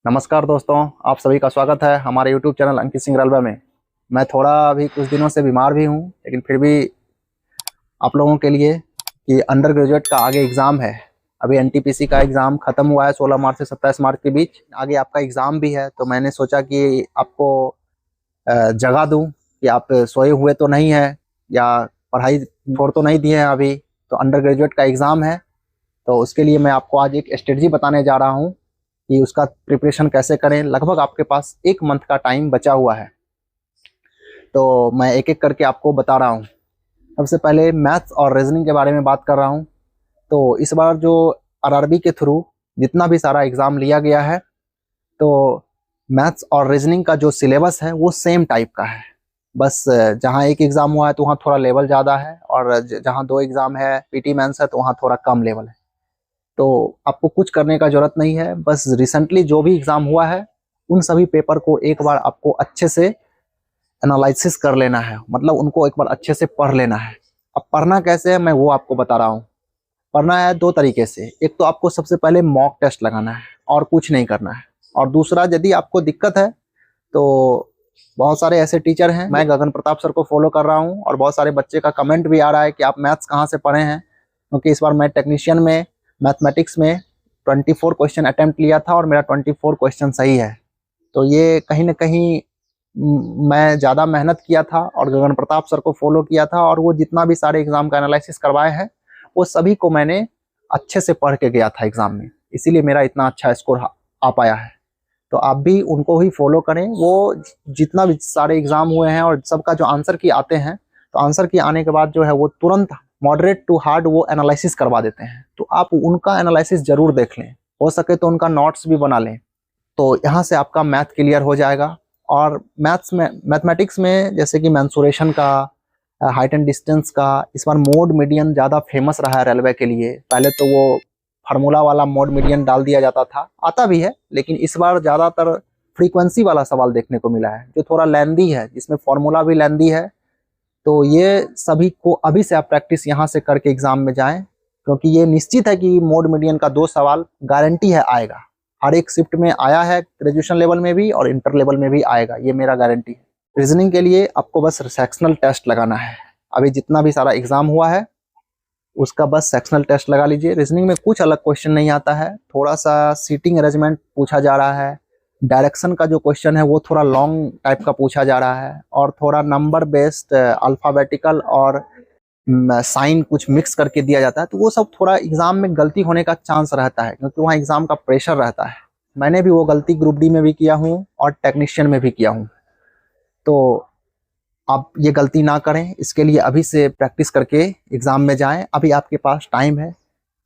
नमस्कार दोस्तों, आप सभी का स्वागत है हमारे YouTube channel Ankit Singh railway में। मैं थोड़ा अभी कुछ दिनों से बीमार भी हूँ, लेकिन फिर भी आप लोगों के लिए कि अंडर ग्रेजुएट का आगे एग्ज़ाम है। अभी एनटीपीसी का एग्ज़ाम ख़त्म हुआ है 16 मार्च से 27 मार्च के बीच। आगे आपका एग्ज़ाम भी है, तो मैंने सोचा कि आपको जगा दूँ कि आप सोए हुए तो नहीं हैं या पढ़ाई छोड़ तो नहीं दिए हैं अभी। तो अंडर ग्रेजुएट का एग्ज़ाम है, तो उसके लिए मैं आपको आज एक स्ट्रेटजी बताने जा रहा हूँ कि उसका प्रिपरेशन कैसे करें। लगभग आपके पास 1 मंथ का टाइम बचा हुआ है, तो मैं एक एक करके आपको बता रहा हूँ। सबसे पहले मैथ्स और रीजनिंग के बारे में बात कर रहा हूँ। तो इस बार जो आरआरबी के थ्रू जितना भी सारा एग्ज़ाम लिया गया है, तो मैथ्स और रीजनिंग का जो सिलेबस है वो सेम टाइप का है। बस जहाँ एक एग्ज़ाम हुआ है तो वहाँ थोड़ा लेवल ज़्यादा है, और जहाँ 2 एग्ज़ाम है पीटी मेंस है तो वहाँ थोड़ा कम लेवल है। तो आपको कुछ करने का ज़रूरत नहीं है, बस रिसेंटली जो भी एग्ज़ाम हुआ है उन सभी पेपर को एक बार आपको अच्छे से एनालिसिस कर लेना है, मतलब उनको एक बार अच्छे से पढ़ लेना है। अब पढ़ना कैसे है मैं वो आपको बता रहा हूँ। पढ़ना है 2 तरीके से। एक तो आपको सबसे पहले मॉक टेस्ट लगाना है और कुछ नहीं करना है, और दूसरा यदि आपको दिक्कत है तो बहुत सारे ऐसे टीचर हैं, मैं गगन प्रताप सर को फॉलो कर रहा हूँ, और बहुत सारे बच्चे का कमेंट भी आ रहा है कि आप मैथ्स कहाँ से पढ़े हैं, क्योंकि इस बार मैं टेक्नीशियन में मैथमेटिक्स में 24 क्वेश्चन अटेम्प्ट लिया था और मेरा 24 क्वेश्चन सही है। तो ये कहीं ना कहीं मैं ज़्यादा मेहनत किया था और गगन प्रताप सर को फॉलो किया था, और वो जितना भी सारे एग्ज़ाम का एनालिसिस करवाए हैं वो सभी को मैंने अच्छे से पढ़ के गया था एग्ज़ाम में, इसीलिए मेरा इतना अच्छा स्कोर आ पाया है। तो आप भी उनको ही फॉलो करें। वो जितना भी सारे एग्ज़ाम हुए हैं और सबका जो आंसर की आते हैं, तो आंसर की आने के बाद जो है वो तुरंत मॉडरेट टू हार्ड वो एनालिसिस करवा देते हैं, तो आप उनका एनालिसिस ज़रूर देख लें, हो सके तो उनका नोट्स भी बना लें। तो यहाँ से आपका मैथ क्लियर हो जाएगा। और मैथ्स में, मैथमेटिक्स में जैसे कि मेंसुरेशन का, हाइट एंड डिस्टेंस का, इस बार मोड मीडियन ज़्यादा फेमस रहा है रेलवे के लिए। पहले तो वो फार्मूला वाला मोड मीडियन डाल दिया जाता था, आता भी है, लेकिन इस बार ज़्यादातर फ्रीक्वेंसी वाला सवाल देखने को मिला है जो थोड़ा लेंदी है, जिसमें फार्मूला भी लेंदी है। तो ये सभी को अभी से आप प्रैक्टिस यहाँ से करके एग्जाम में जाएं, क्योंकि ये निश्चित है कि मोड मीडियन का 2 सवाल गारंटी है आएगा। हर एक शिफ्ट में आया है, ग्रेजुएशन लेवल में भी और इंटर लेवल में भी आएगा, ये मेरा गारंटी है। रीजनिंग के लिए आपको बस सेक्शनल टेस्ट लगाना है। अभी जितना भी सारा एग्जाम हुआ है उसका बस सेक्शनल टेस्ट लगा लीजिए। रीजनिंग में कुछ अलग क्वेश्चन नहीं आता है, थोड़ा सा सीटिंग अरेंजमेंट पूछा जा रहा है, डायरेक्शन का जो क्वेश्चन है वो थोड़ा लॉन्ग टाइप का पूछा जा रहा है, और थोड़ा नंबर बेस्ड अल्फ़ाबेटिकल और साइन कुछ मिक्स करके दिया जाता है। तो वो सब थोड़ा एग्जाम में गलती होने का चांस रहता है, क्योंकि वहाँ एग्जाम का प्रेशर रहता है। मैंने भी वो गलती ग्रुप डी में भी किया हूँ और टेक्नीशियन में भी किया हूँ। तो आप ये गलती ना करें, इसके लिए अभी से प्रैक्टिस करके एग्जाम में जाएं। अभी आपके पास टाइम है।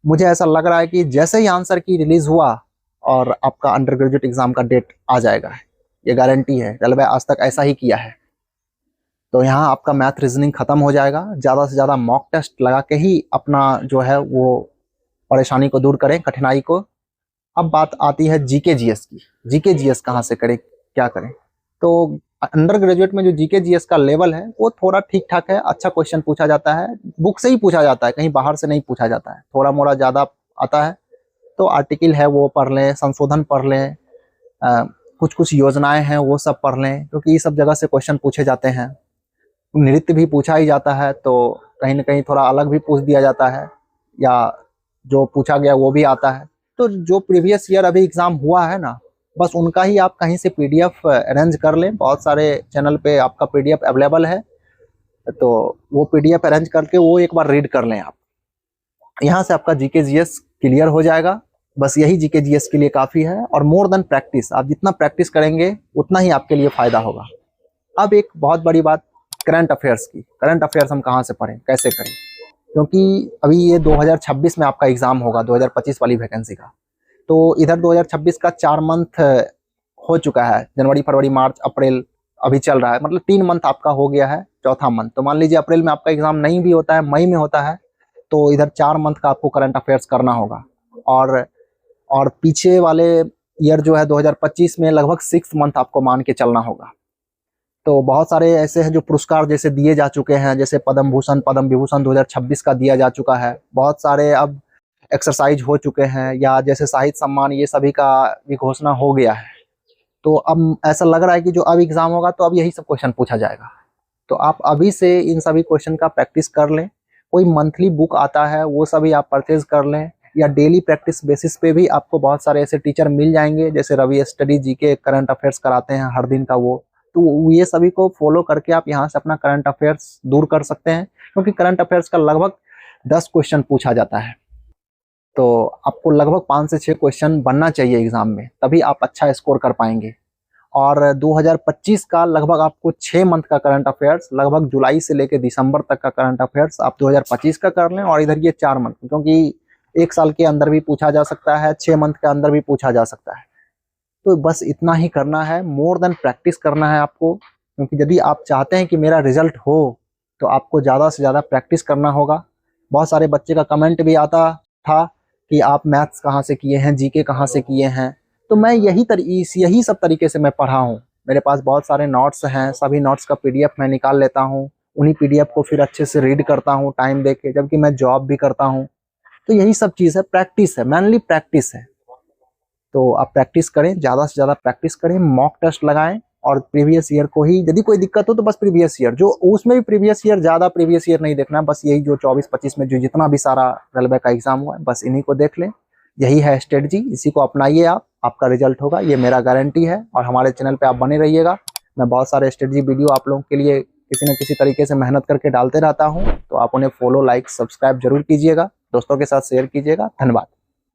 मुझे ऐसा लग रहा है कि जैसे ही आंसर की रिलीज हुआ और आपका अंडर ग्रेजुएट एग्जाम का डेट आ जाएगा, ये गारंटी है, रेलवे आज तक ऐसा ही किया है। तो यहाँ आपका मैथ रीजनिंग खत्म हो जाएगा। ज़्यादा से ज़्यादा मॉक टेस्ट लगा के ही अपना जो है वो परेशानी को दूर करें, कठिनाई को। अब बात आती है जीके जीएस की। जीके जीएस कहाँ से करें, क्या करें? तो अंडर ग्रेजुएट में जो जीके जीएस का लेवल है वो थोड़ा ठीक ठाक है, अच्छा क्वेश्चन पूछा जाता है, बुक से ही पूछा जाता है, कहीं बाहर से नहीं पूछा जाता है, थोड़ा मोड़ा ज़्यादा आता है। तो आर्टिकल है वो पढ़ लें, संशोधन पढ़ लें, कुछ कुछ योजनाएं हैं वो सब पढ़ लें, क्योंकि ये सब जगह से क्वेश्चन पूछे जाते हैं। नृत्य भी पूछा ही जाता है, तो कहीं ना कहीं थोड़ा अलग भी पूछ दिया जाता है, या जो पूछा गया वो भी आता है। तो जो प्रीवियस ईयर अभी एग्जाम हुआ है ना, बस उनका ही आप कहीं से पीडीएफ अरेंज कर लें। बहुत सारे चैनल पे आपका पीडीएफ अवेलेबल है, तो वो पीडीएफ अरेंज करके वो एक बार रीड कर लें आप। यहाँ से आपका जीके जीएस क्लियर हो जाएगा। बस यही जीके जीएस के लिए काफ़ी है। और मोर देन प्रैक्टिस, आप जितना प्रैक्टिस करेंगे उतना ही आपके लिए फ़ायदा होगा। अब एक बहुत बड़ी बात करंट अफेयर्स की। करंट अफेयर्स हम कहाँ से पढ़ें, कैसे करें? क्योंकि अभी ये 2026 में आपका एग्ज़ाम होगा, 2025 वाली वैकेंसी का। तो इधर 2026 का 4 मंथ हो चुका है, जनवरी फरवरी मार्च अप्रैल अभी चल रहा है, मतलब 3 मंथ आपका हो गया है, चौथा मंथ। तो मान लीजिए अप्रैल में आपका एग्ज़ाम नहीं भी होता है, मई में होता है, तो इधर 4 मंथ का आपको करंट अफेयर्स करना होगा। और पीछे वाले ईयर जो है 2025 में लगभग 6 मंथ आपको मान के चलना होगा। तो बहुत सारे ऐसे हैं जो पुरस्कार जैसे दिए जा चुके हैं, जैसे पद्म भूषण पद्म विभूषण 2026 का दिया जा चुका है। बहुत सारे अब एक्सरसाइज हो चुके हैं, या जैसे साहित्य सम्मान ये सभी का भी घोषणा हो गया है। तो अब ऐसा लग रहा है कि जो अब एग्जाम होगा तो अब यही सब क्वेश्चन पूछा जाएगा। तो आप अभी से इन सभी क्वेश्चन का प्रैक्टिस कर लें। कोई मंथली बुक आता है वो सभी आप परचेज कर लें, या डेली प्रैक्टिस बेसिस पे भी आपको बहुत सारे ऐसे टीचर मिल जाएंगे, जैसे Ravi study GK current affairs कराते हैं हर दिन का वो। तो ये सभी को फॉलो करके आप यहाँ से अपना करंट अफेयर्स दूर कर सकते हैं, क्योंकि करंट अफेयर्स का लगभग 10 क्वेश्चन पूछा जाता है। तो आपको लगभग 5 से 6 क्वेश्चन बनना चाहिए एग्जाम में, तभी आप अच्छा स्कोर कर पाएंगे। और 2025 का लगभग आपको 6 मंथ का करंट अफेयर्स, लगभग जुलाई से लेकर दिसंबर तक का करंट अफेयर्स आप 2025 का कर लें। और इधर ये 4 मंथ, क्योंकि 1 साल के अंदर भी पूछा जा सकता है, 6 मंथ के अंदर भी पूछा जा सकता है। तो बस इतना ही करना है, मोर देन प्रैक्टिस करना है आपको, क्योंकि यदि आप चाहते हैं कि मेरा रिजल्ट हो तो आपको ज़्यादा से ज़्यादा प्रैक्टिस करना होगा। बहुत सारे बच्चे का कमेंट भी आता था कि आप मैथ्स कहाँ से किए हैं, जीके कहाँ से किए हैं। तो मैं यही सब तरीके से मैं पढ़ा हूँ। मेरे पास बहुत सारे नोट्स हैं, सभी नोट्स का पीडीएफ मैं निकाल लेता हूँ, उन्हीं पीडीएफ को फिर अच्छे से रीड करता हूँ टाइम दे के, जबकि मैं जॉब भी करता हूँ। तो यही सब चीज़ है, प्रैक्टिस है, मेनली प्रैक्टिस है। तो आप प्रैक्टिस करें, ज़्यादा से ज़्यादा प्रैक्टिस करें, मॉक टेस्ट लगाएं, और प्रीवियस ईयर को ही, यदि कोई दिक्कत हो तो बस प्रीवियस ईयर, जो उसमें भी प्रीवियस ईयर, ज़्यादा प्रीवियस ईयर नहीं देखना, बस यही जो 24-25 में जो जितना भी सारा रेलवे का एग्जाम हुआ है बस इन्हीं को देख लें। यही है स्ट्रेटजी, इसी को अपनाइए आप, आपका रिजल्ट होगा, ये मेरा गारंटी है। और हमारे चैनल पे आप बने रहिएगा, मैं बहुत सारे स्ट्रेटजी वीडियो आप लोगों के लिए किसी न किसी तरीके से मेहनत करके डालते रहता हूँ। तो आप उन्हें फॉलो, लाइक, सब्सक्राइब जरूर कीजिएगा, दोस्तों के साथ शेयर कीजिएगा। धन्यवाद।